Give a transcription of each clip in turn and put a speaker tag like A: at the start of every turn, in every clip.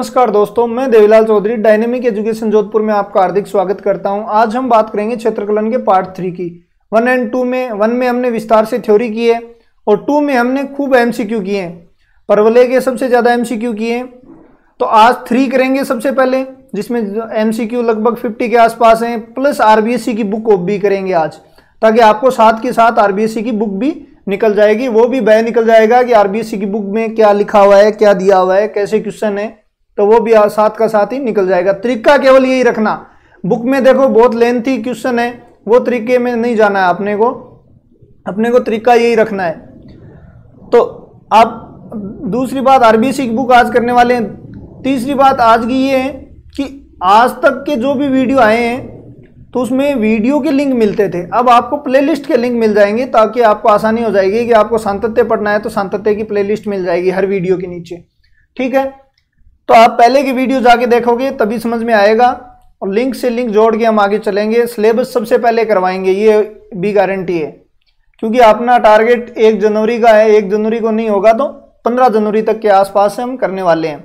A: नमस्कार दोस्तों, मैं देवीलाल चौधरी डायनेमिक एजुकेशन जोधपुर में आपका हार्दिक स्वागत करता हूं। आज हम बात करेंगे क्षेत्रकलन के पार्ट 3 की। 1 एंड 2 में 1 में हमने विस्तार से थ्योरी की है और 2 में हमने खूब एमसीक्यू किए हैं। परवलय के सबसे ज़्यादा एमसीक्यू किए हैं। तो आज 3 करेंगे सबसे पहले, जिसमें एमसीक्यू लगभग 50 के आसपास हैं, प्लस आरबीएससी की बुक भी करेंगे आज, ताकि आपको साथ के साथ आरबीएससी की बुक भी निकल जाएगी। वो भी बय निकल जाएगा कि आरबीएससी की बुक में क्या लिखा हुआ है, क्या दिया हुआ है, कैसे क्वेश्चन है, तो वो भी साथ का साथ ही निकल जाएगा। तरीका केवल यही रखना, बुक में देखो बहुत लेंथी क्वेश्चन है, वो तरीके में नहीं जाना है अपने को तरीका यही रखना है। तो आप दूसरी बात आरबीएससी की बुक आज करने वाले हैं। तीसरी बात आज की ये है कि आज तक के जो भी वीडियो आए हैं तो उसमें वीडियो के लिंक मिलते थे, अब आपको प्लेलिस्ट के लिंक मिल जाएंगे, ताकि आपको आसानी हो जाएगी कि आपको सातत्य पढ़ना है तो सातत्य की प्लेलिस्ट मिल जाएगी हर वीडियो के नीचे। ठीक है, तो आप पहले की वीडियो जाके देखोगे तभी समझ में आएगा, और लिंक से लिंक जोड़ के हम आगे चलेंगे। सिलेबस सबसे पहले करवाएंगे, ये भी गारंटी है, क्योंकि अपना टारगेट 1 जनवरी का है। 1 जनवरी को नहीं होगा तो 15 जनवरी तक के आसपास से हम करने वाले हैं।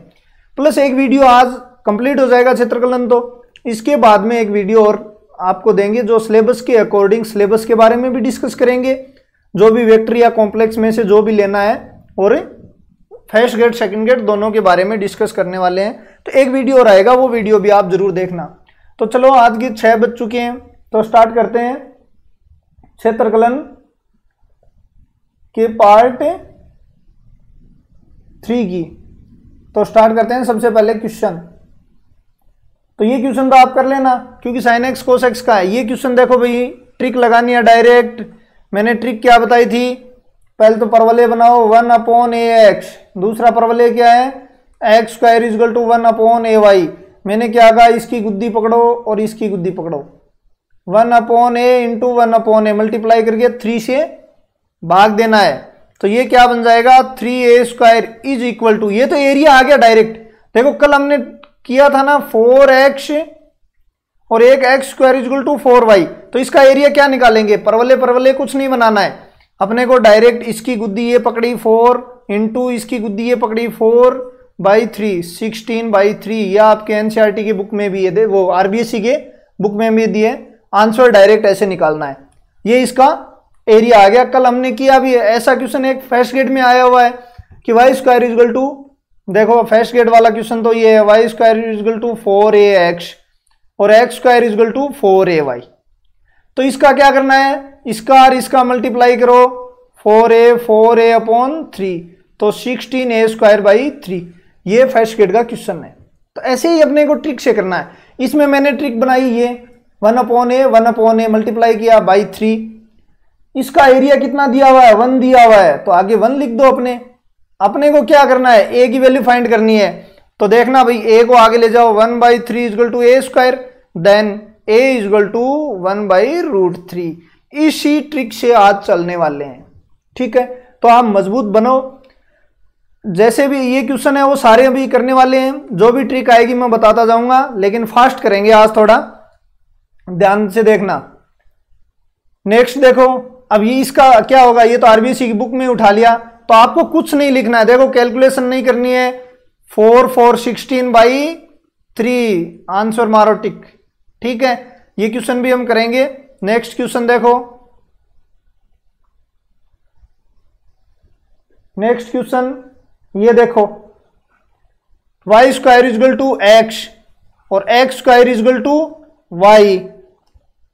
A: प्लस एक वीडियो आज कंप्लीट हो जाएगा क्षेत्रकलन, तो इसके बाद में एक वीडियो और आपको देंगे जो सिलेबस के अकॉर्डिंग सिलेबस के बारे में भी डिस्कस करेंगे, जो भी वेक्टर या कॉम्प्लेक्स में से जो भी लेना है, और फर्स्ट गेट सेकंड गेट दोनों के बारे में डिस्कस करने वाले हैं। तो एक वीडियो और आएगा, वो वीडियो भी आप जरूर देखना। तो चलो, आज के 6 बज चुके हैं, तो स्टार्ट करते हैं क्षेत्रकलन के पार्ट 3 की। तो स्टार्ट करते हैं सबसे पहले क्वेश्चन। तो ये क्वेश्चन तो आप कर लेना, क्योंकि साइन एक्स कोस एक्स का है। ये क्वेश्चन देखो भाई, ट्रिक लगानी है डायरेक्ट। मैंने ट्रिक क्या बताई थी, पहले तो परवलय बनाओ 1/ax। दूसरा परवलय क्या है, x² = 1/ay। मैंने क्या कहा, इसकी गुद्दी पकड़ो और इसकी गुद्दी पकड़ो, 1/a × 1/a मल्टीप्लाई करके 3 से भाग देना है। तो ये क्या बन जाएगा, 3a² = ये तो एरिया आ गया डायरेक्ट। देखो कल हमने किया था ना 4x और एक x² = 4y, तो इसका एरिया क्या निकालेंगे, परवलय कुछ नहीं बनाना है अपने को, डायरेक्ट इसकी गुद्दी ये पकड़ी 4 इंटू इसकी गुद्दी ये पकड़ी 4/3 16/3। या आपके एनसीईआरटी की बुक में भी ये वो आरबीएससी के बुक में भी दिए, आंसर डायरेक्ट ऐसे निकालना है। ये इसका एरिया आ गया। कल हमने किया भी है ऐसा क्वेश्चन, एक फर्स्ट गेट में आया हुआ है कि y² = देखो फर्स्ट गेट वाला क्वेश्चन तो ये है, y² = 4ax और x² = 4ay। तो इसका क्या करना है, इसका और इसका मल्टीप्लाई करो 4a/3, तो 16a²/3। ये फर्स्ट गेट का क्वेश्चन है। तो ऐसे ही अपने को ट्रिक से करना है। इसमें मैंने ट्रिक बनाई, ये 1/a मल्टीप्लाई किया बाई 3। इसका एरिया कितना दिया हुआ है, 1 दिया हुआ है, तो आगे 1 लिख दो। अपने को क्या करना है, a की वैल्यू फाइंड करनी है। तो देखना भाई, a को आगे ले जाओ, 1/3 = a², देन a = 1/√3। इसी ट्रिक से आज चलने वाले हैं। ठीक है, तो आप मजबूत बनो। जैसे भी ये क्वेश्चन है वो सारे अभी करने वाले हैं, जो भी ट्रिक आएगी मैं बताता जाऊंगा, लेकिन फास्ट करेंगे आज, थोड़ा ध्यान से देखना। नेक्स्ट देखो, अब ये इसका क्या होगा, ये तो आरबीएससी की बुक में उठा लिया, तो आपको कुछ नहीं लिखना है। देखो कैलकुलेशन नहीं करनी है, 4 4 16/3 आंसर मारो टिक। ठीक है, ये क्वेश्चन भी हम करेंगे। नेक्स्ट क्वेश्चन देखो, नेक्स्ट क्वेश्चन ये देखो, y² = x और x² = y।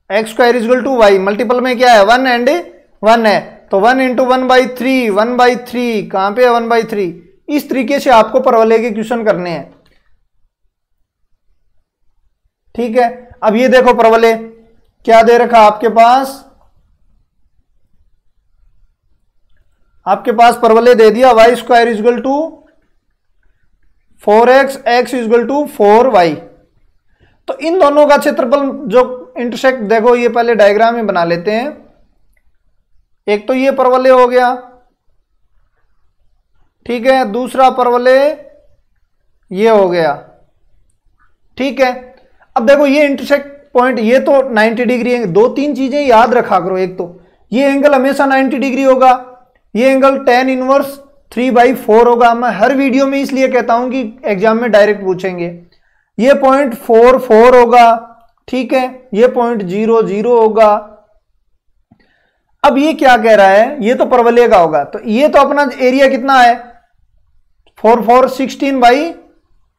A: x² = y multiple में क्या है, 1 एंड 1 है, तो 1 × 1/3 1/3 कहां पे है, 1/3। इस तरीके से आपको परवलय के क्वेश्चन करने हैं। ठीक है, अब ये देखो परवलय क्या दे रखा आपके पास परवलय दे दिया, y² = 4x x = 4y। तो इन दोनों का क्षेत्रफल जो इंटरसेक्ट, देखो ये पहले डायग्राम में बना लेते हैं। एक तो ये परवलय हो गया, ठीक है, दूसरा परवलय ये हो गया। ठीक है, अब देखो ये इंटरसेक्ट पॉइंट, ये तो 90 डिग्री है। 2-3 चीजें याद रखा करो, एक तो ये एंगल हमेशा 90 डिग्री होगा, ये एंगल tan 1 3/4 होगा। मैं हर वीडियो में इसलिए कहता हूं कि एग्जाम में डायरेक्ट पूछेंगे। ये 0.44 होगा, ठीक है, ये 0.00 होगा। अब ये क्या कह रहा है, ये तो परवलय का होगा, तो ये तो अपना एरिया कितना है 4/16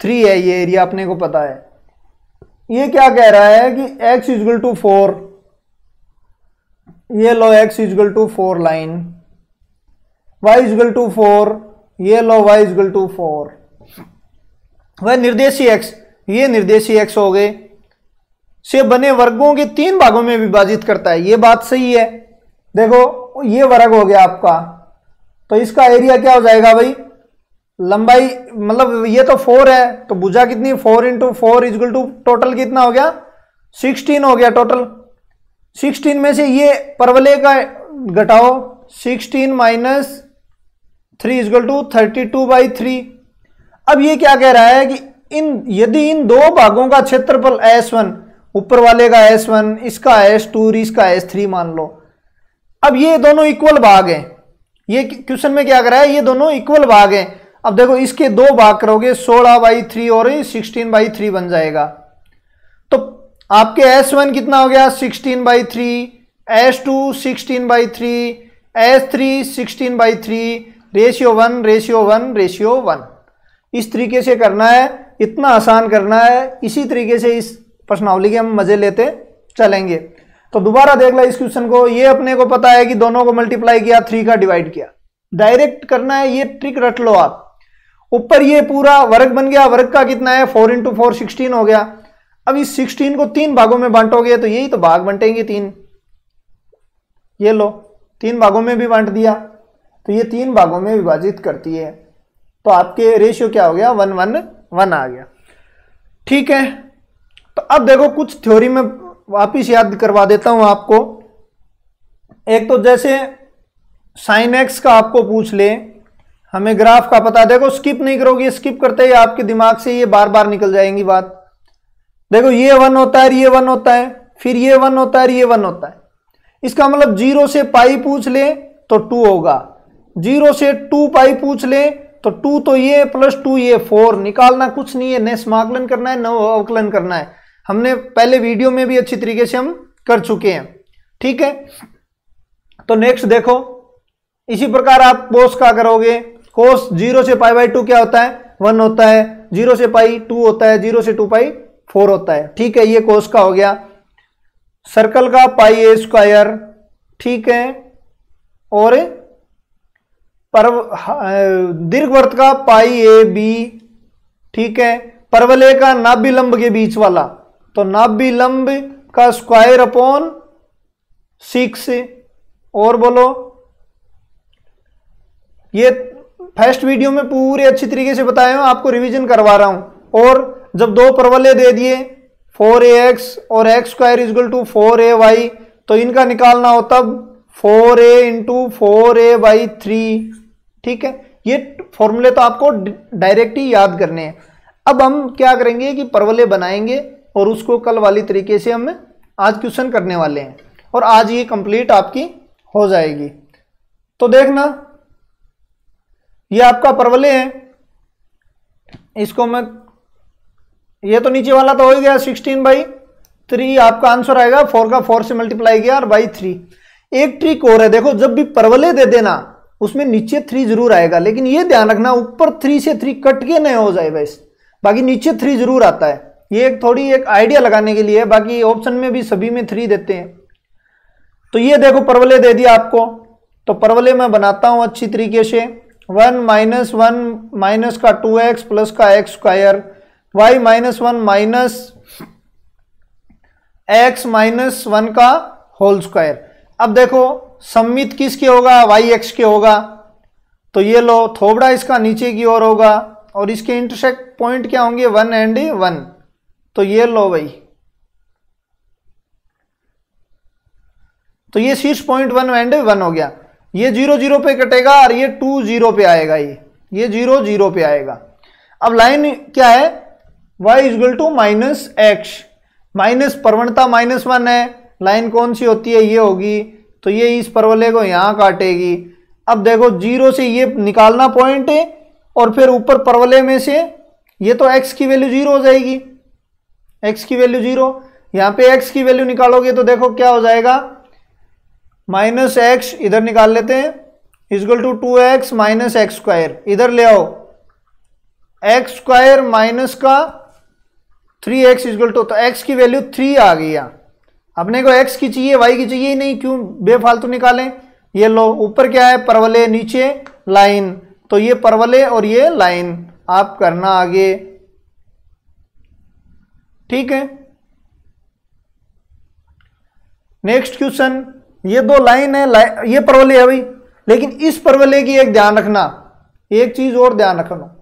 A: है, ये एरिया अपने को पता है। ये क्या कह रहा है कि x = 4, ये लो x = 4 लाइन, y = 4, ये लो y = 4। वह निर्देशी x, ये निर्देशी x हो गए, से बने वर्गों के 3 भागों में विभाजित करता है। ये बात सही है। देखो ये वर्ग हो गया आपका, तो इसका एरिया क्या हो जाएगा भाई, लंबाई मतलब ये तो 4 है, तो भुजा कितनी 4 × 4 = टोटल कितना हो गया 16 हो गया टोटल। 16 में से ये परवलय का घटाओ, 16 - 3 = 32/3। अब ये क्या कह रहा है कि यदि इन दो भागों का क्षेत्रफल S1, ऊपर वाले का S1, इसका S2 और इसका S3 मान लो। अब ये दोनों इक्वल भाग हैं, ये क्वेश्चन में क्या कर रहा है, ये दोनों इक्वल भाग हैं। अब देखो इसके 2 भाग करोगे, 16/3 और 16/3 बन जाएगा। तो आपके S1 कितना हो गया 16/3, S2 16/3, S3 16/3, ratio 1 ratio 1 ratio 1। इस तरीके से करना है, इतना आसान करना है। इसी तरीके से इस प्रश्नावली के हम मजे लेते चलेंगे। तो दोबारा देख लो इस क्वेश्चन को। ये अपने को पता है कि दोनों को मल्टीप्लाई किया, 3 का डिवाइड किया, डायरेक्ट करना है। ये ट्रिक रट लो आप। ऊपर ये पूरा वर्ग बन गया, वर्ग का कितना है 4 × 4 16 हो गया। अब इस 16 को 3 भागों में बांटोगे तो यही तो भाग बंटेंगे 3। ये लो 3 भागों में भी बांट दिया, तो ये 3 भागों में विभाजित करती है। तो आपके रेशियो क्या हो गया 1 1 1 आ गया। ठीक है, तो अब देखो कुछ थ्योरी में वापिस याद करवा देता हूं आपको। एक तो जैसे sin x का आपको पूछ ले, हमें ग्राफ का पता, देखो स्किप नहीं करोगे, स्किप करते ही आपके दिमाग से ये बार बार निकल जाएंगी बात। देखो ये 1 होता है, ये 1 होता है, फिर ये 1 होता है, ये 1 होता है। इसका मतलब 0 से पाई पूछ ले तो 2 होगा, 0 से 2 पाई पूछ ले तो 2 तो ये प्लस 2 ये 4। निकालना कुछ नहीं है, न समाकलन करना है न अवकलन करना है। हमने पहले वीडियो में भी अच्छी तरीके से हम कर चुके हैं। ठीक है, तो नेक्स्ट देखो, इसी प्रकार आप कोस का करोगे। कोस 0 से π/2 क्या होता है 1 होता है, 0 से पाई 2 होता है, 0 से 2 पाई 4 होता है। ठीक है, ये कोस का हो गया। सर्कल का πa², ठीक है, और दीर्घवृत्त का πab, ठीक है। परवलय का नाभिलंब के बीच वाला, तो नाभिलंब का स्क्वायर अपॉन 6। और बोलो, ये फर्स्ट वीडियो में पूरे अच्छी तरीके से बताया हूं, आपको रिवीजन करवा रहा हूं। और जब 2 परवलय दे दिए 4ax और x² = 4ay, तो इनका निकालना हो तब 4a × 4a/3। ठीक है, ये फॉर्मूले तो आपको डायरेक्ट ही याद करने हैं। अब हम क्या करेंगे कि परवलय बनाएंगे और उसको कल वाली तरीके से हम आज क्वेश्चन करने वाले हैं, और आज ये कंप्लीट आपकी हो जाएगी। तो देखना, ये आपका परवलय है, इसको मैं, ये तो नीचे वाला तो हो गया 16/3, आपका आंसर आएगा 4 का 4 से मल्टीप्लाई किया और /3। एक ट्रिक और है, देखो जब भी परवलय दे देना उसमें नीचे 3 जरूर आएगा, लेकिन ये ध्यान रखना ऊपर 3 से 3 कट के नहीं हो जाए बस, बाकी नीचे 3 जरूर आता है। ये एक आइडिया लगाने के लिए है, बाकी ऑप्शन में भी सभी में 3 देते हैं। तो ये देखो परवलय दे दिया आपको, तो परवलय मैं बनाता हूं अच्छी तरीके से। 1 - 1 माइनस का 2x प्लस का x², y - 1 x - 1 का होल स्क्वायर। अब देखो सममित किसके होगा yx के होगा, तो ये लो थोबड़ा इसका नीचे की ओर होगा और इसके इंटरसेक्ट पॉइंट क्या होंगे 1 और 1, तो ये लो भाई, तो ये शीर्ष पॉइंट 1 और 1 हो गया। ये 0 0 पे कटेगा और ये 2 0 पे आएगा, ये 0 0 पे आएगा। अब लाइन क्या है y = -x, माइनस प्रवणता -1 है, लाइन कौन सी होती है ये होगी, तो ये इस परवलय को यहां काटेगी। अब देखो 0 से ये निकालना पॉइंट है और फिर ऊपर परवलय में से ये तो x की वैल्यू 0 हो जाएगी, x की वैल्यू 0। यहाँ पे x की वैल्यू निकालोगे तो देखो क्या हो जाएगा, माइनस एक्स इधर निकाल लेते हैं, equal to 2x minus x square, इधर ले आओ एक्स स्क्वायर माइनस का 3x इक्वल टू, तो x की वैल्यू 3 आ गई। यहाँ अपने को x की चाहिए, y की चाहिए ही नहीं, क्यों बेफालतू निकालें। ये लो ऊपर क्या है परवलय, नीचे लाइन, तो ये परवलय और ये लाइन आप करना आगे, ठीक है। नेक्स्ट क्वेश्चन, ये दो लाइन है, ये परवलय है भाई, लेकिन इस परवलय की एक ध्यान रखना, एक चीज और ध्यान रखना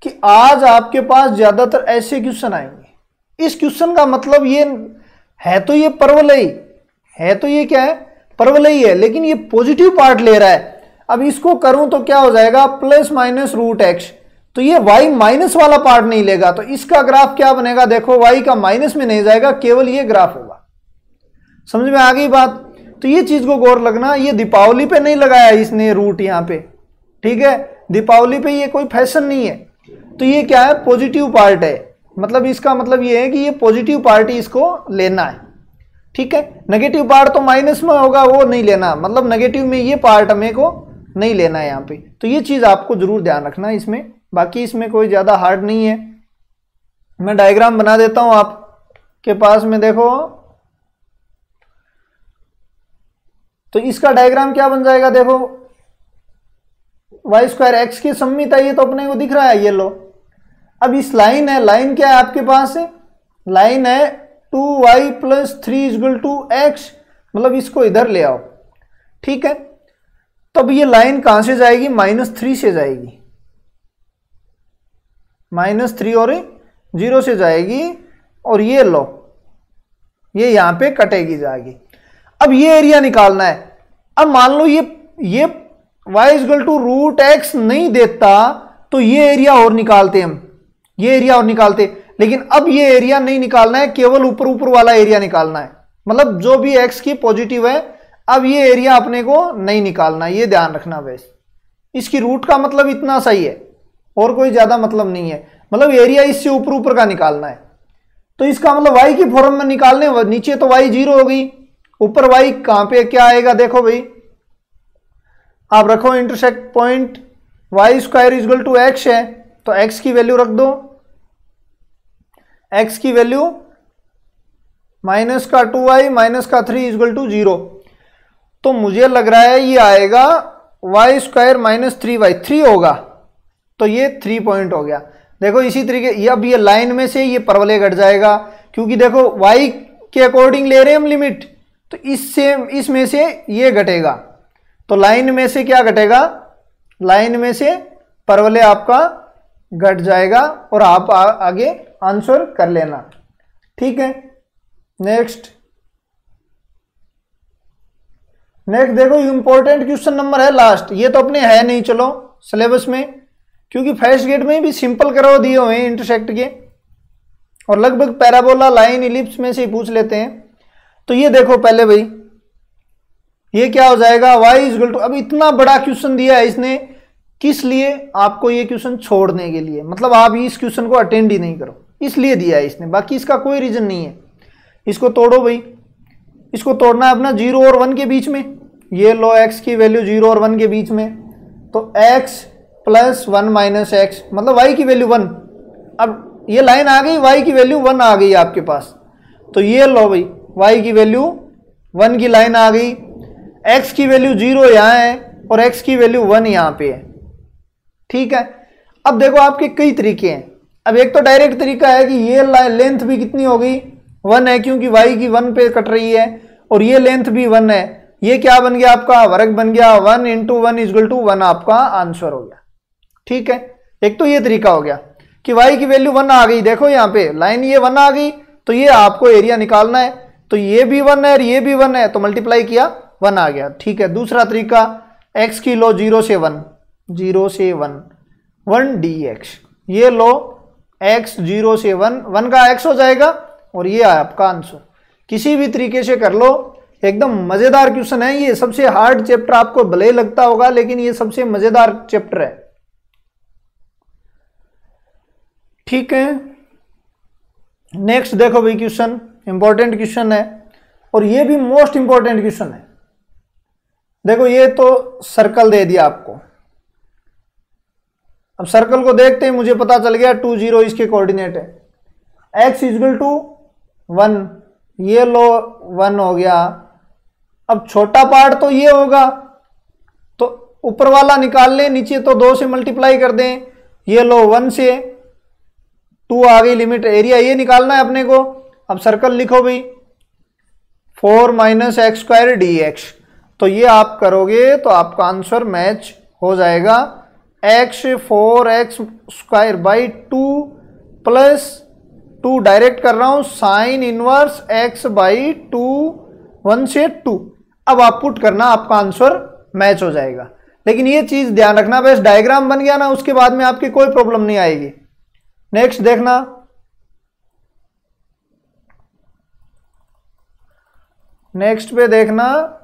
A: कि आज आपके पास ज्यादातर ऐसे क्वेश्चन आएंगे। इस क्वेश्चन का मतलब ये है तो ये परवलय है, तो ये क्या है परवलय है, लेकिन ये पॉजिटिव पार्ट ले रहा है। अब इसको करूं तो क्या हो जाएगा, प्लस माइनस रूट एक्स, तो ये y माइनस वाला पार्ट नहीं लेगा, तो इसका ग्राफ क्या बनेगा, देखो y का माइनस में नहीं जाएगा, केवल ये ग्राफ होगा। समझ में आ गई बात। तो ये चीज को गौर लगना, ये दीपावली पे नहीं लगाया इसने रूट यहाँ पे, ठीक है, दीपावली पे ये कोई फैशन नहीं है। तो ये क्या है पॉजिटिव पार्ट है, मतलब इसका मतलब ये है कि ये पॉजिटिव पार्ट ही इसको लेना है, ठीक है। नेगेटिव पार्ट तो माइनस में होगा, वो नहीं लेना, मतलब नेगेटिव में ये पार्ट हमें को नहीं लेना है यहाँ पे। तो ये चीज आपको जरूर ध्यान रखना इसमें, बाकी इसमें कोई ज्यादा हार्ड नहीं है। मैं डायग्राम बना देता हूं आपके पास में, देखो तो इसका डायग्राम क्या बन जाएगा, देखो वाई स्क्वायर एक्स की सम्मित है, ये तो अपने को दिख रहा है, ये लो। अब इस लाइन है, लाइन क्या है आपके पास है, लाइन है 2y plus 3 equal to x, मतलब इसको इधर ले आओ, ठीक है। तब ये लाइन कहां से जाएगी, -3 से जाएगी, -3 और 0 से जाएगी, और ये लो ये यहां पे कटेगी जाएगी। अब ये एरिया निकालना है। अब मान लो ये y equal to root X नहीं देता तो ये एरिया और निकालते हम, ये एरिया और निकालते, लेकिन अब ये एरिया नहीं निकालना है, केवल ऊपर ऊपर वाला एरिया निकालना है, मतलब जो भी x की पॉजिटिव है। अब ये एरिया अपने को नहीं निकालना, ये ध्यान रखना बस। इसकी रूट का मतलब इतना सही है और कोई ज्यादा मतलब नहीं है, मतलब एरिया इससे ऊपर ऊपर का निकालना है। तो इसका मतलब y की फॉर्म में निकालने, नीचे तो y 0 हो गई, ऊपर y कहां पे क्या आएगा, देखो भाई आप रखो intersect point, Y square equal to x है, तो x की वैल्यू रख दो, x की वैल्यू माइनस का 2y माइनस का 3 इक्वल टू 0। तो मुझे लग रहा है ये आएगा वाई स्क्वायर माइनस 3y, 3 होगा, तो ये 3 पॉइंट हो गया। देखो इसी तरीके ये अब ये लाइन में से ये परवलय घट जाएगा, क्योंकि देखो y के अकॉर्डिंग ले रहे हैं हम लिमिट, तो इसमें से ये घटेगा, तो लाइन में से क्या घटेगा, लाइन में से परवलय आपका घट जाएगा, और आप आगे आंसर कर लेना, ठीक है। नेक्स्ट देखो इंपॉर्टेंट क्वेश्चन नंबर है लास्ट, ये तो अपने है नहीं चलो सिलेबस में, क्योंकि फर्स्ट गेट में भी सिंपल करवा दिए हुए हैं इंटरसेक्ट के, और लगभग पैराबोला लाइन इलिप्स में से ही पूछ लेते हैं। तो ये देखो पहले भाई ये क्या हो जाएगा, y इक्वल टू, अब इतना बड़ा क्वेश्चन दिया है इसने, किस लिए, आपको ये क्वेश्चन छोड़ने के लिए, मतलब आप इस क्वेश्चन को अटेंड ही नहीं करो, इसलिए दिया है इसने, बाकी इसका कोई रीजन नहीं है। इसको तोड़ो भाई, इसको तोड़ना है अपना 0 और 1 के बीच में, ये लो x की वैल्यू 0 और 1 के बीच में, तो x प्लस 1 माइनस एक्स, मतलब y की वैल्यू 1। अब ये लाइन आ गई, y की वैल्यू 1 आ गई आपके पास, तो ये लो भाई y की वैल्यू 1 की लाइन आ गई, x की वैल्यू 0 यहाँ है और x की वैल्यू 1 यहाँ पे है, ठीक है। अब देखो आपके कई तरीके हैं। अब एक तो डायरेक्ट तरीका है कि ये लेंथ भी कितनी हो गई 1 है, क्योंकि y की 1 पे कट रही है, और ये लेंथ भी 1 है, ये क्या बन गया आपका वर्ग बन गया, 1 इंटू 1 इक्वल टू 1 आपका आंसर हो गया, ठीक है। एक तो ये तरीका हो गया कि y की वैल्यू 1 आ गई, देखो यहाँ पे लाइन ये 1 आ गई, तो ये आपको एरिया निकालना है, तो ये भी 1 है और ये भी 1 है, तो मल्टीप्लाई किया 1 आ गया, ठीक है। दूसरा तरीका x की लो 0 से 1 1 dx, ये लो x 0 से 1 का x हो जाएगा, और ये आपका आंसर। किसी भी तरीके से कर लो, एकदम मजेदार क्वेश्चन है ये। सबसे हार्ड चैप्टर आपको भले ही लगता होगा, लेकिन ये सबसे मजेदार चैप्टर है। ठीक है, नेक्स्ट देखो भाई क्वेश्चन, इंपॉर्टेंट क्वेश्चन है और ये भी मोस्ट इंपॉर्टेंट क्वेश्चन है। देखो ये तो सर्कल दे दिया आपको। अब सर्कल को देखते ही मुझे पता चल गया 2 0 इसके कोऑर्डिनेट है। x इक्वल टू 1, ये लो 1 हो गया। अब छोटा पार्ट तो ये होगा, तो ऊपर वाला निकाल लें, नीचे तो 2 से मल्टीप्लाई कर दें। ये लो 1 से 2 आ गई लिमिट, एरिया ये निकालना है अपने को। अब सर्कल लिखो भाई 4 minus x square D x. तो ये आप करोगे तो आपका आंसर मैच हो जाएगा। X 4x square by 2 plus 2 direct कर रहा हूं, साइन इनवर्स x बाई 2, 1 से 2। अब आप पुट करना, आपका आंसर मैच हो जाएगा। लेकिन ये चीज ध्यान रखना, बस डायग्राम बन गया ना, उसके बाद में आपकी कोई प्रॉब्लम नहीं आएगी। नेक्स्ट देखना, नेक्स्ट पे देखना,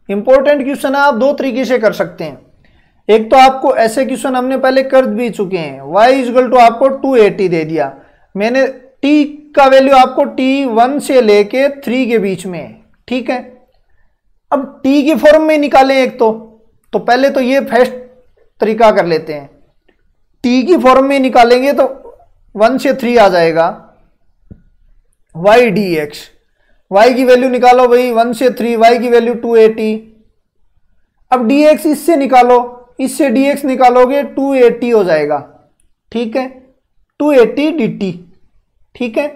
A: इंपॉर्टेंट क्वेश्चन है। आप 2 तरीके से कर सकते हैं। एक तो आपको ऐसे क्वेश्चन हमने पहले कर भी चुके हैं। y इक्वल टू आपको 280 दे दिया, मैंने t का वैल्यू आपको t 1 से लेके 3 के बीच में है। ठीक है, अब t की फॉर्म में निकालें एक तो पहले तो ये फर्स्ट तरीका कर लेते हैं। t की फॉर्म में निकालेंगे तो 1 से 3 आ जाएगा y dx। y की वैल्यू निकालो भाई 1 से 3, y की वैल्यू 280। अब dx इससे निकालो, इससे dx निकालोगे 280 हो जाएगा। ठीक है, 280 dt। ठीक है,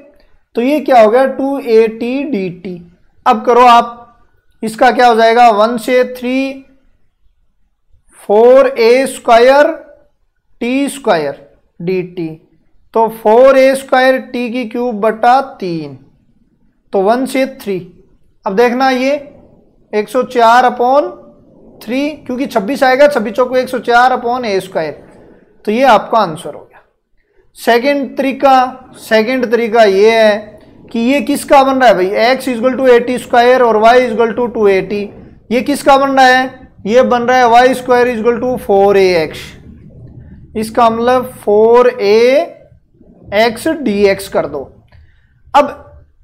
A: तो ये क्या हो गया 280 dt। अब करो आप, इसका क्या हो जाएगा 1 से 3 4a square t square dt। तो 4a स्क्वायर t की क्यूब बटा 3, तो 1 से 3। अब देखना ये 104 अपॉन 3, क्योंकि 26 आएगा, 26 को 104 अपॉन a स्क्वायर। तो ये आपका आंसर हो गया। सेकंड तरीका ये है कि ये किसका बन रहा है भाई, x इक्वल टू 80 स्क्वायर और y इक्वल टू 280। ये किसका बन रहा है, ये बन रहा है y square equal to 4ax। इसका मतलब 4ax dx कर दो। अब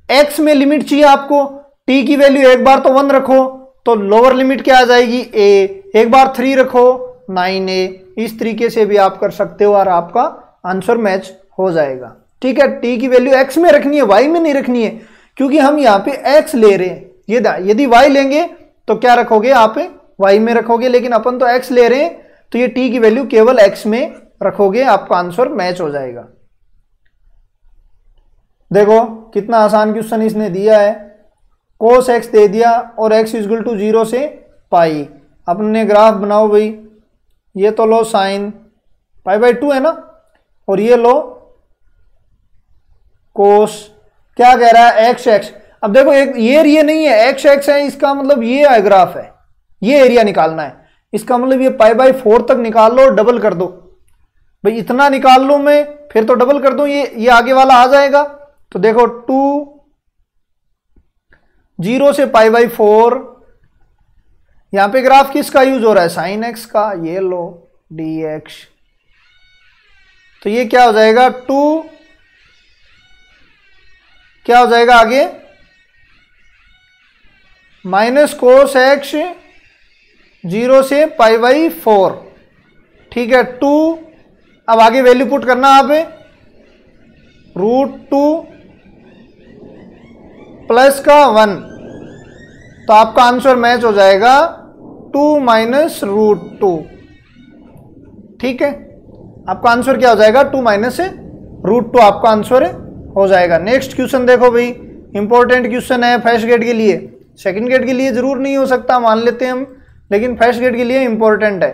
A: x में लिमिट चाहिए आपको, t की वैल्यू एक बार तो 1 रखो तो लोअर लिमिट क्या आ जाएगी a, एक बार 3 रखो 9a। इस तरीके से भी आप कर सकते हो और आपका आंसर मैच हो जाएगा। ठीक है, t की वैल्यू x में रखनी है, y में नहीं रखनी है, क्योंकि हम यहाँ पे x ले रहे हैं। ये यदि y लेंगे तो क्या रखोगे आप, y में रखोगे, लेकिन अपन तो x ले रहे हैं तो ये t की वैल्यू केवल x में रखोगे, आपका आंसर मैच हो जाएगा। देखो कितना आसान क्वेश्चन इसने दिया है। cos x दे दिया और x इक्वल टू 0 से पाई। अपने ग्राफ बनाओ भाई, ये तो लो साइन पाई बाई 2 है ना, और ये लो cos, क्या कह रहा है x x। अब देखो एक ये नहीं है, x x है, इसका मतलब ये ग्राफ है, ये एरिया निकालना है। इसका मतलब ये पाई बाई 4 तक निकाल लो और डबल कर दो भाई। इतना निकाल लूं मैं, फिर तो डबल कर दूं, ये आगे वाला आ जाएगा। तो देखो 2 0 से पाई बाई 4, यहां पे ग्राफ किसका यूज हो रहा है, साइन एक्स का। ये लो dx, तो ये क्या हो जाएगा 2, क्या हो जाएगा आगे माइनस कोस एक्स 0 से पाई बाई 4। ठीक है 2, अब आगे वैल्यू पुट करना आप, √2 प्लस का 1। तो आपका आंसर मैच हो जाएगा 2 माइनस √2। ठीक है, आपका आंसर क्या हो जाएगा 2 माइनस √2, आपका आंसर हो जाएगा। नेक्स्ट क्वेश्चन देखो भाई, इंपॉर्टेंट क्वेश्चन है फर्स्ट ग्रेड के लिए। सेकंड ग्रेड के लिए जरूर नहीं हो सकता, मान लेते हैं हम, लेकिन फर्स्ट ग्रेड के लिए इंपॉर्टेंट है।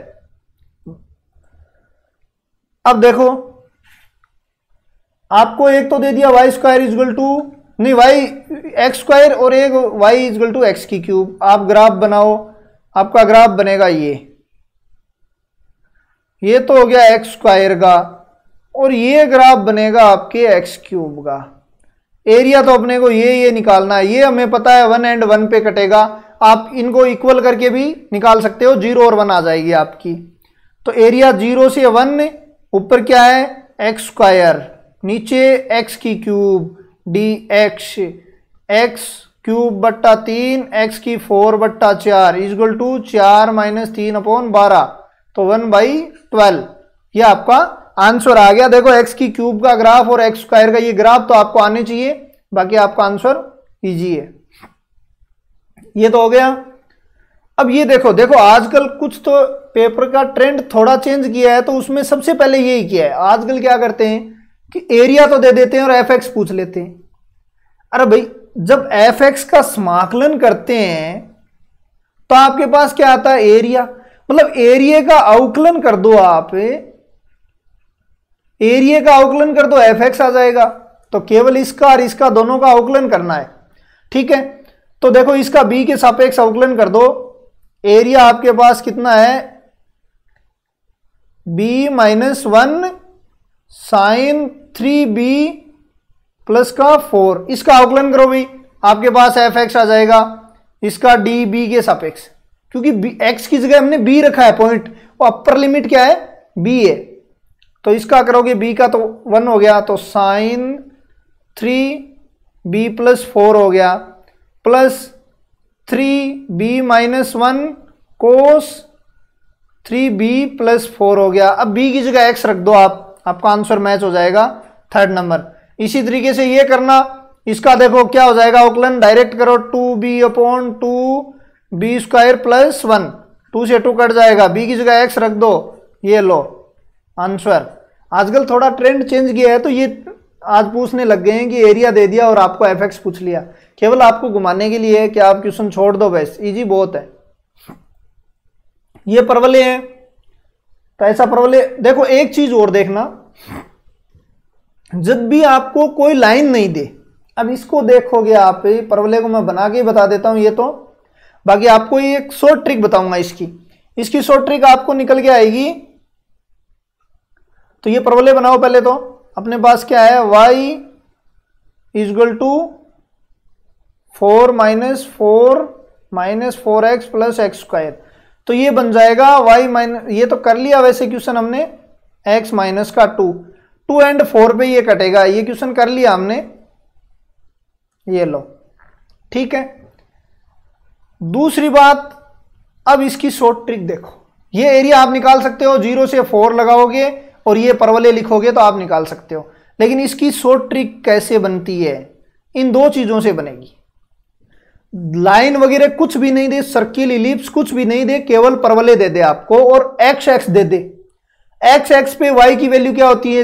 A: अब देखो आपको एक तो दे दिया y स्क्वायर इक्वल टू, नहीं y x स्क्वायर, और एक y इक्वल टू एक्स की क्यूब। आप ग्राफ बनाओ, आपका ग्राफ बनेगा ये तो हो गया x स्क्वायर का, और ये ग्राफ बनेगा आपके x क्यूब का। एरिया तो अपने को ये निकालना है, ये हमें पता है 1 एंड 1 पे कटेगा। आप इनको इक्वल करके भी निकाल सकते हो, 0 और 1 आ जाएगी आपकी। तो एरिया 0 से 1, ऊपर क्या है एक्स स्क्वायर, नीचे एक्स की cube D x, x cube बट्टा 3 एक्स की 4 बट्टा 4 इजगल टू 4 माइनस 3/12, तो 1/12। ये आपका आंसर आ गया। देखो एक्स की क्यूब का ग्राफ और एक्स स्क्वायर का ये ग्राफ तो आपको आने चाहिए, बाकी आपका आंसर इजी है। ये तो हो गया। अब ये देखो आजकल कुछ तो पेपर का ट्रेंड थोड़ा चेंज किया है, तो उसमें सबसे पहले यही किया है। आजकल क्या करते हैं कि एरिया तो दे देते हैं और एफ एक्स पूछ लेते हैं। अरे भाई जब एफ एक्स का समाकलन करते हैं तो आपके पास क्या आता है एरिया, मतलब एरिया का अवकलन कर दो आप, एरिया का अवकलन कर दो एफ एक्स आ जाएगा। तो केवल इसका और इसका दोनों का अवकलन करना है, ठीक है। तो देखो इसका बी के सापेक्ष अवकलन कर दो, एरिया आपके पास कितना है b minus 1 sign 3b plus का 4, इसका अवकलन करो भाई, आपके पास एफ एक्स आ जाएगा, इसका डी बी के सापेक्ष, क्योंकि एक्स की जगह हमने b रखा है पॉइंट, और अपर लिमिट क्या है b है। तो इसका करोगे b का तो 1 हो गया, तो साइन 3b प्लस 4 हो गया, प्लस 3b माइनस 1 कोस 3b प्लस 4 हो गया। अब b की जगह x रख दो आप, आपका आंसर मैच हो जाएगा 3rd नंबर। इसी तरीके से ये करना, इसका देखो क्या हो जाएगा अवकलन, डायरेक्ट करो 2b/2b स्क्वायर प्लस 1, 2 से 2 कट जाएगा, b की जगह x रख दो, ये लो आंसर। आजकल थोड़ा ट्रेंड चेंज किया है, तो ये आज पूछने लग गए हैं कि एरिया दे दिया और आपको एफ एक्स पूछ लिया, केवल आपको घुमाने के लिए है कि आप क्वेश्चन छोड़ दो, बस इजी बहुत है। ये परवले हैं, तो ऐसा परवले देखो। एक चीज और देखना, जब भी आपको कोई लाइन नहीं दे, अब इसको देखोगे आप, परवले को मैं बना के बता देता हूं, ये तो बाकी आपको ये एक शॉर्ट ट्रिक बताऊंगा, इसकी शॉर्ट ट्रिक आपको निकल के आएगी। तो ये परवले बनाओ पहले, तो अपने पास क्या है y equal to 4 minus 4x plus X square, तो ये बन जाएगा y माइनस, ये तो कर लिया वैसे क्वेश्चन हमने, x माइनस का 2 एंड 4 पे ये कटेगा, ये क्वेश्चन कर लिया हमने, ये लो ठीक है। दूसरी बात, अब इसकी शॉर्ट ट्रिक देखो, ये एरिया आप निकाल सकते हो, 0 से 4 लगाओगे और ये परवले लिखोगे तो आप निकाल सकते हो। लेकिन इसकी शॉर्ट ट्रिक कैसे बनती है, इन दो चीजों से बनेगी। लाइन वगैरह कुछ भी नहीं दे, सर्किल इलिप्स कुछ भी नहीं दे, केवल परवले दे दे आपको और एक्स एक्स दे दे। एक्स एक्स पे वाई की वैल्यू क्या होती है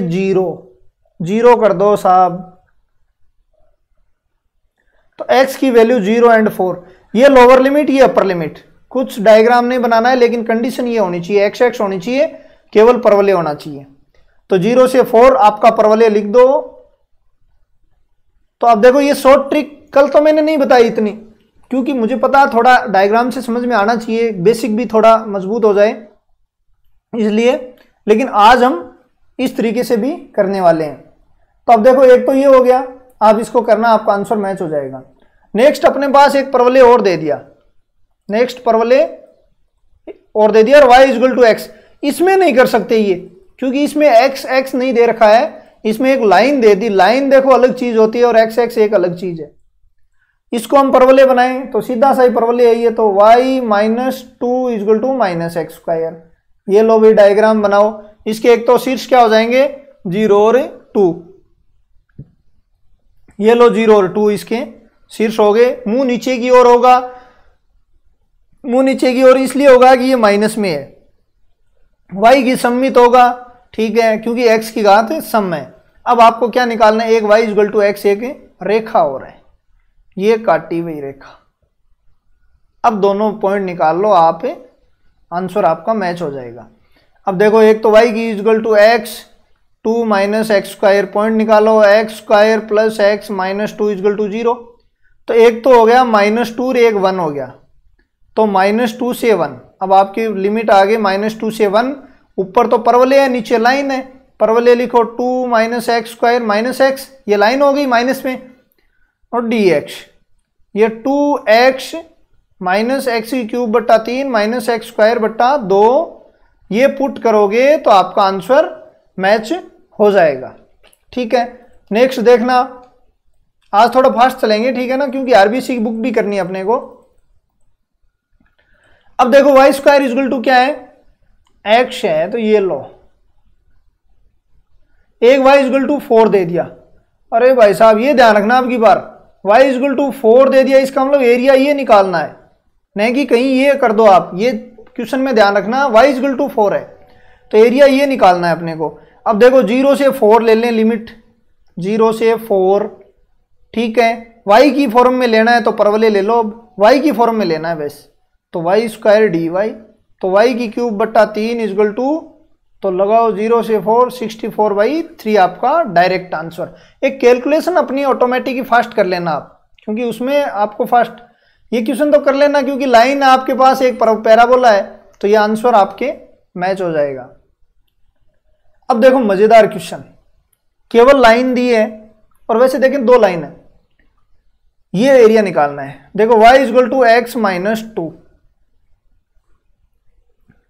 A: 0 कर दो साहब, तो एक्स की वैल्यू 0 एंड 4, ये लोअर लिमिट ये अपर लिमिट, कुछ डायग्राम नहीं बनाना है, लेकिन कंडीशन ये होनी चाहिए एक्स एक्स होनी चाहिए, केवल परवले होना चाहिए। तो 0 से 4 आपका परवले लिख दो। तो अब देखो ये शॉर्ट ट्रिक कल तो मैंने नहीं बताई इतनी, क्योंकि मुझे पता थोड़ा डायग्राम से समझ में आना चाहिए, बेसिक भी थोड़ा मजबूत हो जाए इसलिए, लेकिन आज हम इस तरीके से भी करने वाले हैं। तो अब देखो एक तो ये हो गया, आप इसको करना, आपका आंसर मैच हो जाएगा। नेक्स्ट अपने पास एक परवले और दे दिया, नेक्स्ट परवले और दे दिया, और y इजगल टू एक्स, इसमें नहीं कर सकते ये, क्योंकि इसमें एक्स एक्स नहीं दे रखा है, इसमें एक लाइन दे दी, लाइन देखो अलग चीज होती है और एक्स एक्स एक अलग चीज है। इसको हम परवले बनाएं तो सीधा सा ही परवले है ये, तो y minus 2 is equal to minus x square, ये लो भी डायग्राम बनाओ। इसके एक तो शीर्ष क्या हो जाएंगे 0 और 2, ये लो 0 और 2 इसके शीर्ष हो गए। मुंह नीचे की ओर होगा, मुंह नीचे की ओर इसलिए होगा कि ये माइनस में है, y की सम्मित होगा, ठीक है, क्योंकि x की घात सम है। अब आपको क्या निकालना है, एक y इजगल टू एक्स, एक रेखा और है, ये काटी हुई रेखा। अब दोनों पॉइंट निकाल लो आप, आंसर आपका मैच हो जाएगा। अब देखो एक तो y की is equal to x 2 minus x square, point निकालो x square plus x minus 2 is equal to 0, तो एक तो हो गया -2 और एक 1 हो गया, तो -2 से 1। अब आपकी लिमिट आ गई -2 से 1, ऊपर तो परवले है नीचे लाइन है, परवले लिखो 2 minus x square minus x, ये लाइन हो गई माइनस में, और dx, ये 2x माइनस एक्स की क्यूब बट्टा 3 माइनस एक्स स्क्वायर बट्टा 2, ये पुट करोगे तो आपका आंसर मैच हो जाएगा। ठीक है, नेक्स्ट देखना, आज थोड़ा फास्ट चलेंगे, ठीक है ना, क्योंकि आरबीसी की बुक भी करनी है अपने को। अब देखो वाई स्क्वायर इजल टू क्या है, एक्स है, तो ये लो, एक वाई इजल टू 4 दे दिया। अरे भाई साहब ये ध्यान रखना, अब की बार वाई इजल टू 4 दे दिया, इसका मतलब एरिया ये निकालना है, नहीं कि कहीं ये कर दो आप, ये क्वेश्चन में ध्यान रखना, वाई इजल टू 4 है तो एरिया ये निकालना है अपने को। अब देखो 0 से 4 ले लें लिमिट, 0 से 4, ठीक है, y की फॉर्म में लेना है तो परवले ले लो, अब y की फॉर्म में लेना है वैसे, तो वाई स्क्वायर डी वाई, तो y की क्यूब बट्टा 3 इजल टू, तो लगाओ 0 से 4, 64/3 आपका डायरेक्ट आंसर। एक कैलकुलेशन अपनी ऑटोमेटिक ही फास्ट कर लेना आप, क्योंकि उसमें आपको फास्ट ये क्वेश्चन तो कर लेना, क्योंकि लाइन आपके पास एक पैराबोला है, तो ये आंसर आपके मैच हो जाएगा। अब देखो मजेदार क्वेश्चन, केवल लाइन दी है, और वैसे देखें 2 लाइन है, ये एरिया निकालना है। देखो y equal to X minus 2,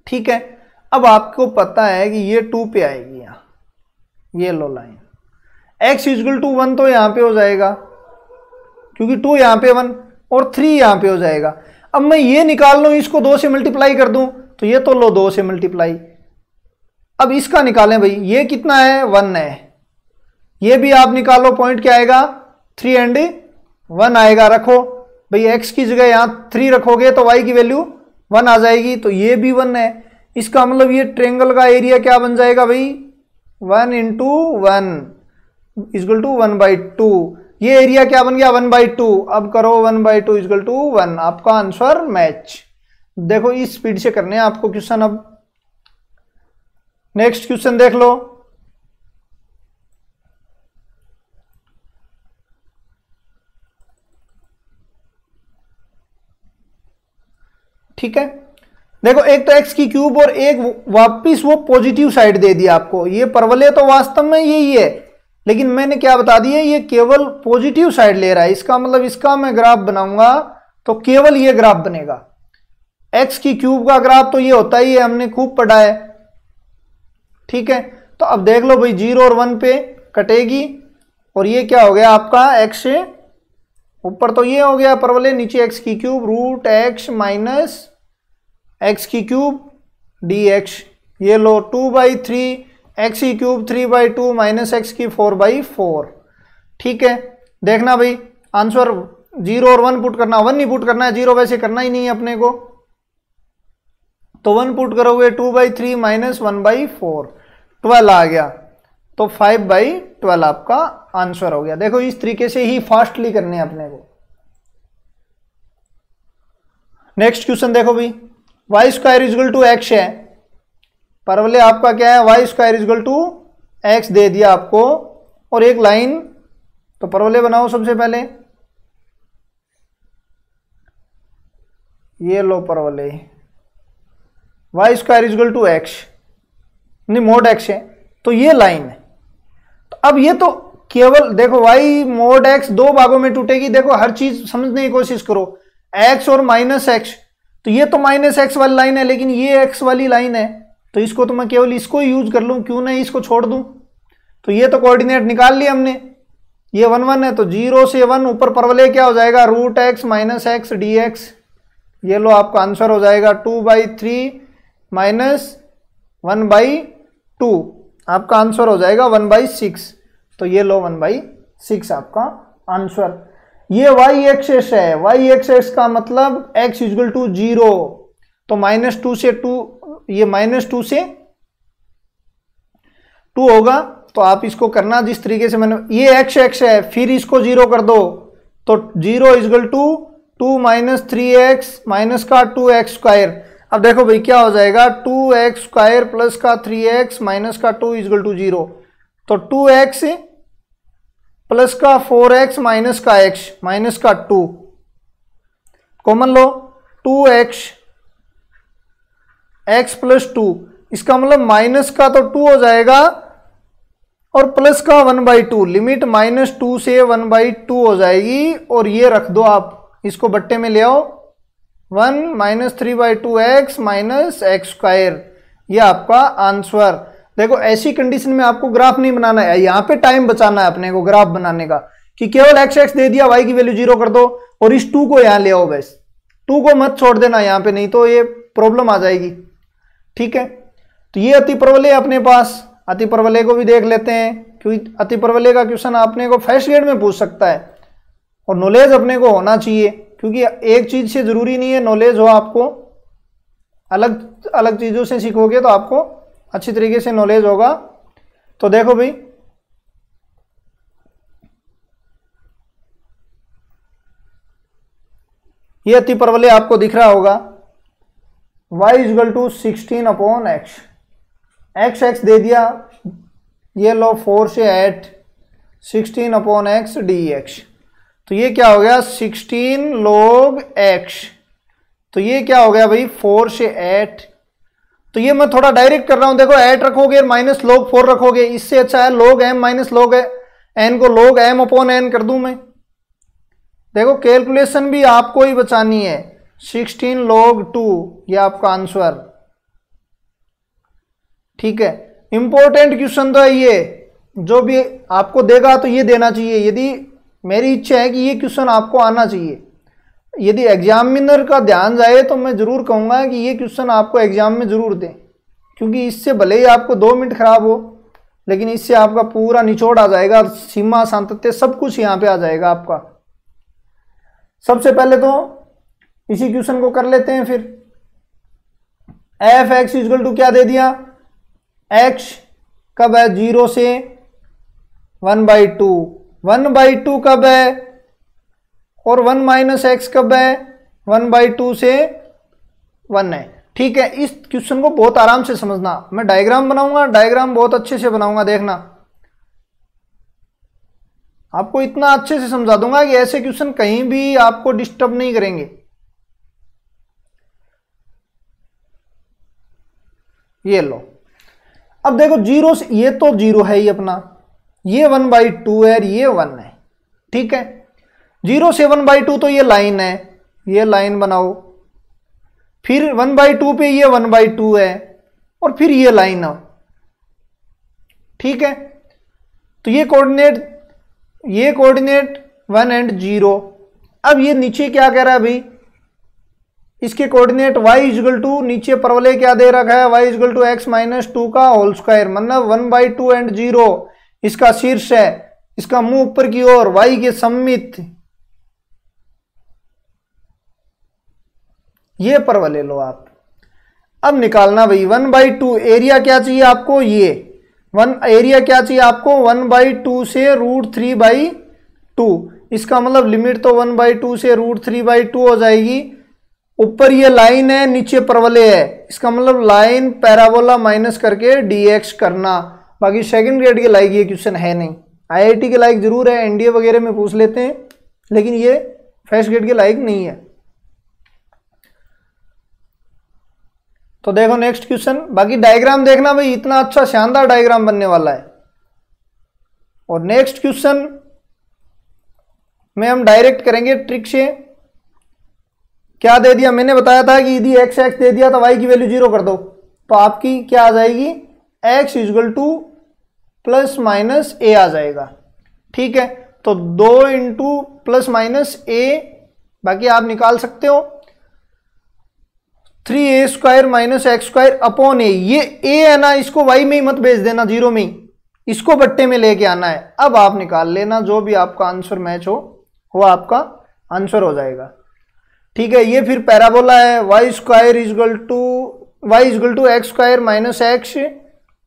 A: ठीक है, अब आपको पता है कि ये 2 पे आएगी यहां, ये लो लाइन, x इजल टू 1 तो यहां पे हो जाएगा, क्योंकि 2 यहां पे 1 और 3 यहां पे हो जाएगा। अब मैं ये निकाल लूं, इसको 2 से मल्टीप्लाई कर दूं, तो ये तो लो 2 से मल्टीप्लाई। अब इसका निकालें भाई, ये कितना है 1 है, ये भी आप निकालो, पॉइंट क्या आएगा 3 एंड 1 आएगा। रखो भाई x की जगह यहां 3 रखोगे तो y की वैल्यू 1 आ जाएगी, तो ये भी 1 है। इसका मतलब ये ट्रायंगल का एरिया क्या बन जाएगा भाई, 1 इंटू 1 इजल टू 1/2, ये एरिया क्या बन गया 1/2। अब करो 1/2 इजल टू 1, आपका आंसर मैच। देखो इस स्पीड से करने हैं आपको क्वेश्चन। अब नेक्स्ट क्वेश्चन देख लो, ठीक है, देखो एक तो x की क्यूब और एक वापिस वो पॉजिटिव साइड दे दिया आपको, ये परवलय तो वास्तव में यही है, लेकिन मैंने क्या बता दिया, ये केवल पॉजिटिव साइड ले रहा है। इसका मतलब इसका मैं ग्राफ बनाऊंगा तो केवल ये ग्राफ बनेगा। x की क्यूब का ग्राफ तो ये होता ही है, हमने खूब पढ़ा है, ठीक है। तो अब देख लो भाई 0 और 1 पे कटेगी, और ये क्या हो गया आपका x से ऊपर तो ये हो गया परवलय, नीचे x की cube root x minus X की क्यूब dx, ये लो 2/3 एक्स की क्यूब 3/2 माइनस एक्स की 4/4, ठीक है। देखना भाई आंसर 0 और 1 पुट करना, 1 नहीं पुट करना है, 0 वैसे करना ही नहीं है अपने को, तो 1 पुट करोगे 2/3 माइनस 1/4, 12 आ गया, तो 5/12 आपका आंसर हो गया। देखो इस तरीके से ही फास्टली करने हैं अपने को। नेक्स्ट क्वेश्चन देखो भाई, y square equal to x है, परवलय आपका क्या है y square equal to x दे दिया आपको, और एक लाइन, तो परवलय बनाओ सबसे पहले, ये लो परवलय Y square equal to X, नहीं मोड एक्स है, तो ये लाइन है। तो अब ये तो केवल देखो वाई मोड एक्स 2 भागों में टूटेगी, देखो हर चीज समझने की कोशिश करो, एक्स और माइनस एक्स, तो ये तो माइनस एक्स वाली लाइन है, लेकिन ये एक्स वाली लाइन है, तो इसको तो मैं केवल इसको यूज कर लूं, क्यों नहीं इसको छोड़ दूं। तो ये तो कोऑर्डिनेट निकाल लिया हमने, ये 1 1 है, तो 0 से 1 ऊपर परवलय क्या हो जाएगा root X minus X dx, ये लो आपका आंसर हो जाएगा 2/3 माइनस 1/2, आपका आंसर हो जाएगा 1/6, तो ये लो 1/6 आपका आंसर। ये वाई एक्सेस है, वाई एक्सेस का मतलब x इजल टू 0, तो -2 से 2, ये -2 से 2 होगा, तो आप इसको करना जिस तरीके से मैंने, ये x x है, फिर इसको 0 कर दो, तो 0 equal to 2 minus 3x minus का 2x स्क्वायर। अब देखो भाई क्या हो जाएगा 2x स्क्वायर प्लस का 3x माइनस का 2 इजल टू 0, तो 2x प्लस का 4x माइनस का x माइनस का 2, कॉमन लो 2x x प्लस 2, इसका मतलब माइनस का तो 2 हो जाएगा, और प्लस का 1/2, लिमिट -2 से 1/2 हो जाएगी। और ये रख दो आप, इसको बट्टे में ले आओ, 1 - 3/2x - x²। ये आपका आंसर। देखो ऐसी कंडीशन में आपको ग्राफ नहीं बनाना है, यहाँ पे टाइम बचाना है अपने को ग्राफ बनाने का, कि केवल x दे दिया, y की वैल्यू 0 कर दो और इस 2 को यहाँ ले आओ बस। 2 को मत छोड़ देना यहाँ पे, नहीं तो ये प्रॉब्लम आ जाएगी। ठीक है, तो ये अतिप्रवलय अपने पास, अतिप्रवलय को भी देख लेते हैं, क्योंकि अतिप्रवलय का क्वेश्चन आपने को फर्स्ट ग्रेड में पूछ सकता है। और नॉलेज अपने को होना चाहिए, क्योंकि एक चीज से जरूरी नहीं है नॉलेज हो आपको, अलग अलग चीजों से सीखोगे तो आपको अच्छी तरीके से नॉलेज होगा। तो देखो भाई, ये अतिप्रवलय आपको दिख रहा होगा, y = 16/x, x दे दिया, ये लो 4 से 8, 16/x dx। तो ये क्या हो गया, 16 log x। तो ये क्या हो गया भाई, 4 से 8। तो ये मैं थोड़ा डायरेक्ट कर रहा हूं, देखो 8 रखोगे -log4 रखोगे, इससे अच्छा है log m - log n को log m/n कर दूं मैं। देखो कैलकुलेशन भी आपको ही बचानी है। 16 log 2, ये आपका आंसर। ठीक है, इंपॉर्टेंट क्वेश्चन तो है ये, जो भी आपको देगा तो ये देना चाहिए। यदि मेरी इच्छा है कि ये क्वेश्चन आपको आना चाहिए, यदि एग्जामिनर का ध्यान जाए तो मैं जरूर कहूंगा कि ये क्वेश्चन आपको एग्जाम में जरूर दें, क्योंकि इससे भले ही आपको 2 मिनट खराब हो, लेकिन इससे आपका पूरा निचोड़ आ जाएगा, सीमा सातत्य सब कुछ यहाँ पे आ जाएगा आपका। सबसे पहले तो इसी क्वेश्चन को कर लेते हैं। फिर f(x) = क्या दे दिया, x कब है, 0 से 1/2, 1/2 कब है, और 1 - x कब है, 1/2 से 1 है। ठीक है, इस क्वेश्चन को बहुत आराम से समझना, मैं डायग्राम बनाऊंगा, डायग्राम बहुत अच्छे से बनाऊंगा, देखना आपको इतना अच्छे से समझा दूंगा कि ऐसे क्वेश्चन कहीं भी आपको डिस्टर्ब नहीं करेंगे। ये लो, अब देखो 0 से, ये तो 0 है ही अपना, ये 1/2 है, ये 1 है। ठीक है, 0 से 1/2 तो ये लाइन है, ये लाइन बनाओ, फिर 1/2 पे ये 1/2 है, और फिर ये लाइन है। ठीक है, तो ये कोऑर्डिनेट 1 and 0। अब ये नीचे क्या कह रहा है भाई, इसके कोऑर्डिनेट y = नीचे परवलय क्या दे रखा है, y = x - 2 का होल स्क्वायर, मतलब 1/2 and 0 इसका शीर्ष है, इसका मुंह ऊपर की ओर, y के सम्मित, ये परवलय लो आप। अब निकालना भाई 1/2, एरिया क्या चाहिए आपको, ये एरिया क्या चाहिए आपको, 1/2 से √3/2। इसका मतलब लिमिट तो 1/2 से √3/2 हो जाएगी। ऊपर ये लाइन है, नीचे परवलय है, इसका मतलब लाइन पैराबोला माइनस करके dx करना। बाकी सेकंड ग्रेड के लायक ये क्वेश्चन है नहीं, IIT के लायक जरूर है, एनडीए वगैरह में पूछ लेते हैं, लेकिन ये फर्स्ट ग्रेड के लायक नहीं है। तो देखो नेक्स्ट क्वेश्चन, बाकी डायग्राम देखना भाई, इतना अच्छा शानदार डायग्राम बनने वाला है। और नेक्स्ट क्वेश्चन में हम डायरेक्ट करेंगे ट्रिक से। क्या दे दिया, मैंने बताया था कि यदि x दे दिया तो y की वैल्यू 0 कर दो, तो आपकी क्या आ जाएगी, x = ±a आ जाएगा। ठीक है, तो 2 × ±a, बाकी आप निकाल सकते हो 3a² - x² / a। ये a है ना, इसको y में ही मत भेज देना, 0 में ही, इसको बट्टे में लेके आना है। अब आप निकाल लेना, जो भी आपका आंसर मैच हो वो आपका आंसर हो जाएगा। ठीक है, ये फिर पैराबोला है, y² = x² - x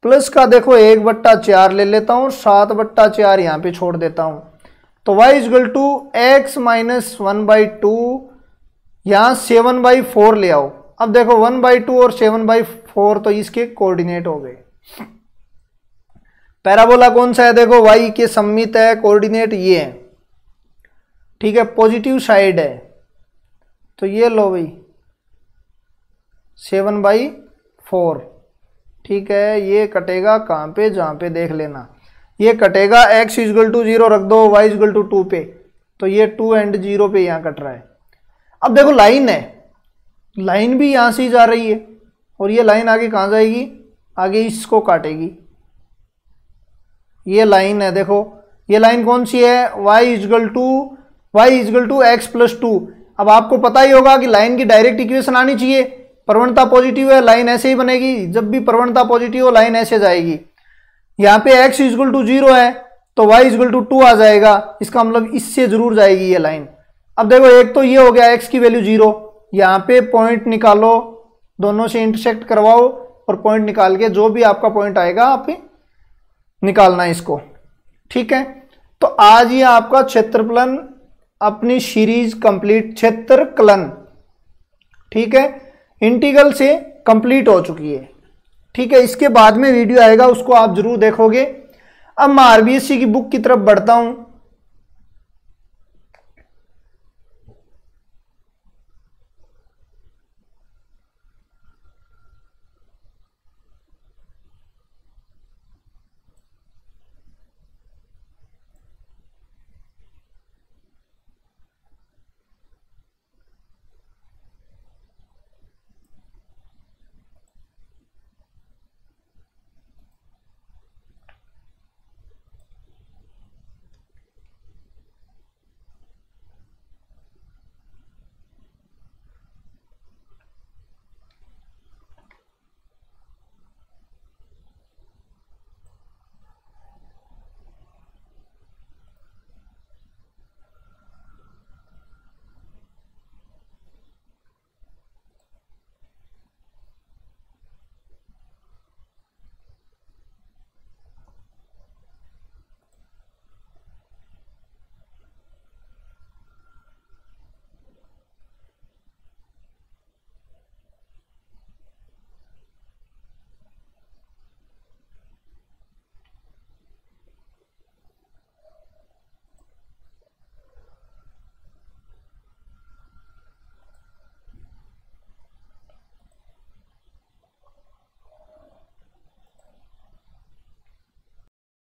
A: प्लस का देखो 1/4 ले लेता हूँ, 7/4 यहाँ पे छोड़ देता हूँ। तो y = x - 1/2, यहाँ 7/4 ले आओ। अब देखो 1/2 और 7/4 तो इसके कोऑर्डिनेट हो गए। पैराबोला कौन सा है, देखो y के सम्मित है, कोऑर्डिनेट ये है। ठीक है, पॉजिटिव साइड है, तो ये लो भाई 7/4। ठीक है, ये कटेगा कहाँ पे, जहाँ पे देख लेना, ये कटेगा, x इजगल टू 0 रख दो, y इजगल टू 2 पे, तो ये 2 एंड 0 पे यहाँ कट रहा है। अब देखो लाइन है, लाइन भी यहाँ से ही जा रही है और ये लाइन आगे कहाँ जाएगी, आगे इसको काटेगी। ये लाइन है, देखो ये लाइन कौन सी है, y equal to x plus 2। अब आपको पता ही होगा कि लाइन की डायरेक्ट इक्वेशन आनी चाहिए, प्रवणता पॉजिटिव है, लाइन ऐसे ही बनेगी, जब भी प्रवणता पॉजिटिव हो लाइन ऐसे जाएगी। यहाँ पे x इजगल टू 0 है तो y इजगल टू 2 आ जाएगा, इसका मतलब इससे जरूर जाएगी ये लाइन। अब देखो एक तो ये हो गया x की वैल्यू 0, यहाँ पे पॉइंट निकालो, दोनों से इंटरसेक्ट करवाओ और पॉइंट निकाल के जो भी आपका पॉइंट आएगा आप निकालना इसको, ठीक है। तो आज ये आपका क्षेत्रफलन अपनी सीरीज कंप्लीट, क्षेत्रकलन, ठीक है, इंटीग्रल से कंप्लीट हो चुकी है, ठीक है। इसके बाद में वीडियो आएगा, उसको आप जरूर देखोगे। अब मैं आरबीएससी की बुक की तरफ बढ़ता हूं।